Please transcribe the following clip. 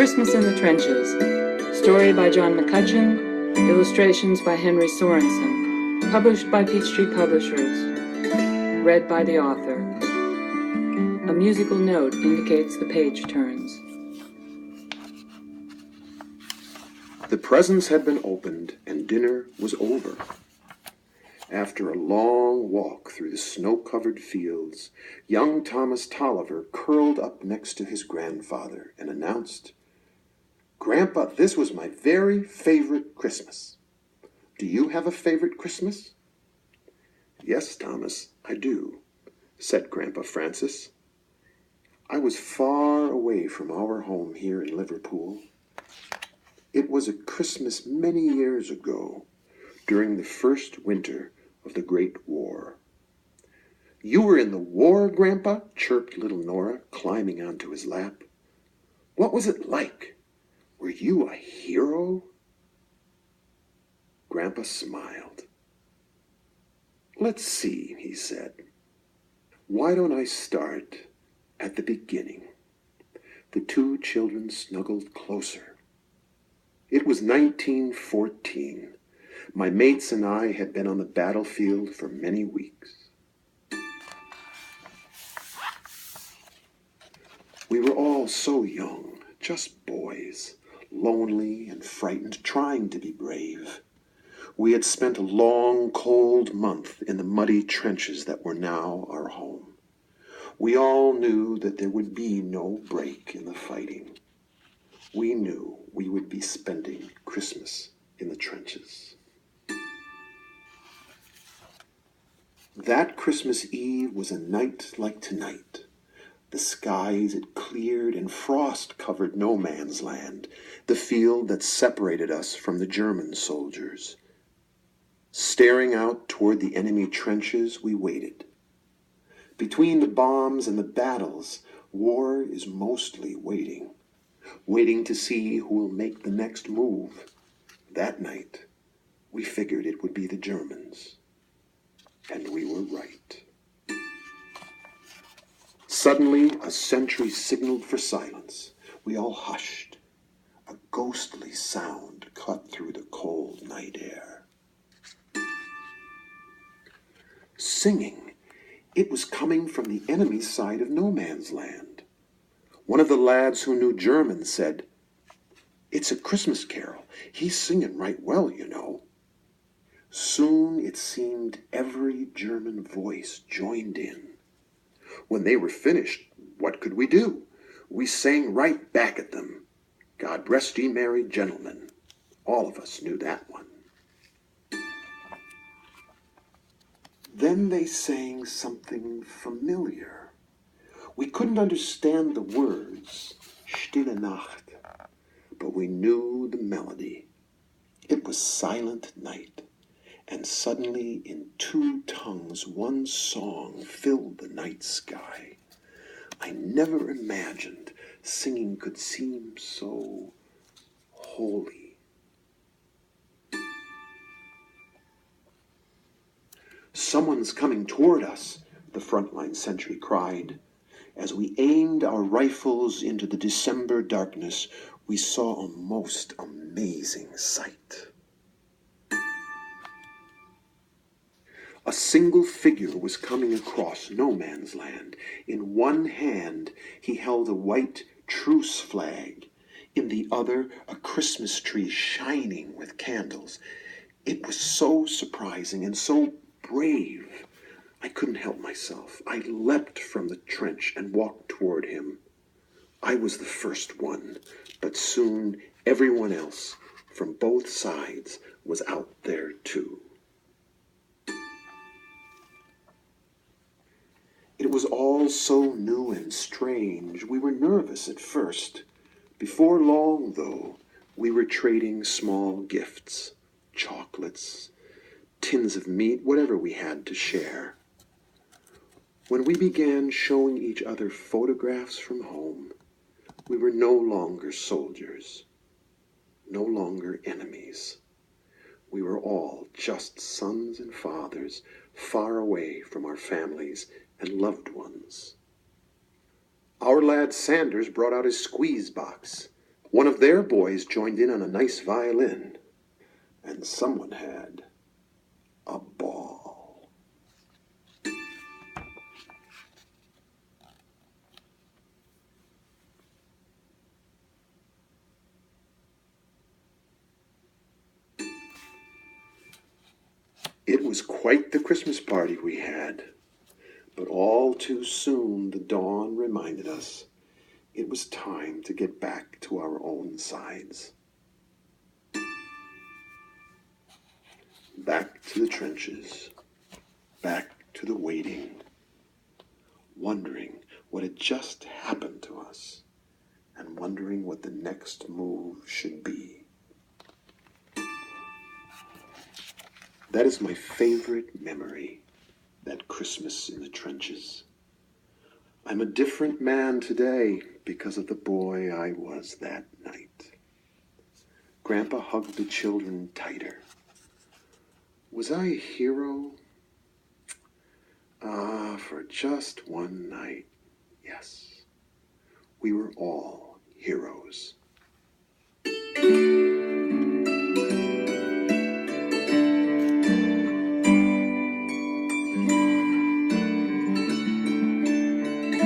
Christmas in the Trenches. Story by John McCutcheongg. Illustrations by Henry Sorensen. Published by Peachtree Publishers. Read by the author. A musical note indicates the page turns. The presents had been opened and dinner was over. After a long walk through the snow-covered fields, young Thomas Tolliver curled up next to his grandfather and announced, "Grandpa, this was my very favorite Christmas. Do you have a favorite Christmas?" "Yes, Thomas, I do," said Grandpa Francis. "I was far away from our home here in Liverpool. It was a Christmas many years ago, during the first winter of the Great War." "You were in the war, Grandpa?" chirped little Nora, climbing onto his lap. "What was it like? Were you a hero?" Grandpa smiled. "Let's see," he said. "Why don't I start at the beginning?" The two children snuggled closer. It was 1914. My mates and I had been on the battlefield for many weeks. We were all so young, just boys, lonely and frightened, trying to be brave. We had spent a long, cold month in the muddy trenches that were now our home. We all knew that there would be no break in the fighting. We knew we would be spending Christmas in the trenches. That Christmas Eve was a night like tonight. The skies had cleared and frost covered no man's land, the field that separated us from the German soldiers. Staring out toward the enemy trenches, we waited. Between the bombs and the battles, war is mostly waiting. Waiting to see who will make the next move. That night, we figured it would be the Germans. And we were right. Suddenly, a sentry signaled for silence. We all hushed. A ghostly sound cut through the cold night air. Singing. It was coming from the enemy side of no man's land. One of the lads who knew German said, "It's a Christmas carol. He's singing right well, you know." Soon it seemed every German voice joined in. When they were finished, what could we do? We sang right back at them. "God rest ye merry gentlemen." All of us knew that one. Then they sang something familiar. We couldn't understand the words, "Stille Nacht," but we knew the melody. It was Silent Night. And suddenly, in two tongues, one song filled the night sky. I never imagined singing could seem so holy. "Someone's coming toward us," the frontline sentry cried. As we aimed our rifles into the December darkness, we saw a most amazing sight. A single figure was coming across no man's land. In one hand, he held a white truce flag. In the other, a Christmas tree shining with candles. It was so surprising and so brave. I couldn't help myself. I leapt from the trench and walked toward him. I was the first one, but soon everyone else from both sides was out there too. It was all so new and strange. We were nervous at first. Before long, though, we were trading small gifts, chocolates, tins of meat, whatever we had to share. When we began showing each other photographs from home, we were no longer soldiers, no longer enemies. We were all just sons and fathers, far away from our families and loved ones. Our lad Sanders brought out his squeeze box. One of their boys joined in on a nice violin, and someone had a ball. It was quite the Christmas party we had, but all too soon the dawn reminded us it was time to get back to our own sides. Back to the trenches, back to the waiting, wondering what had just happened to us, and wondering what the next move should be. That is my favorite memory, that Christmas in the trenches. I'm a different man today because of the boy I was that night. Grandpa hugged the children tighter. Was I a hero? For just one night, yes. We were all heroes.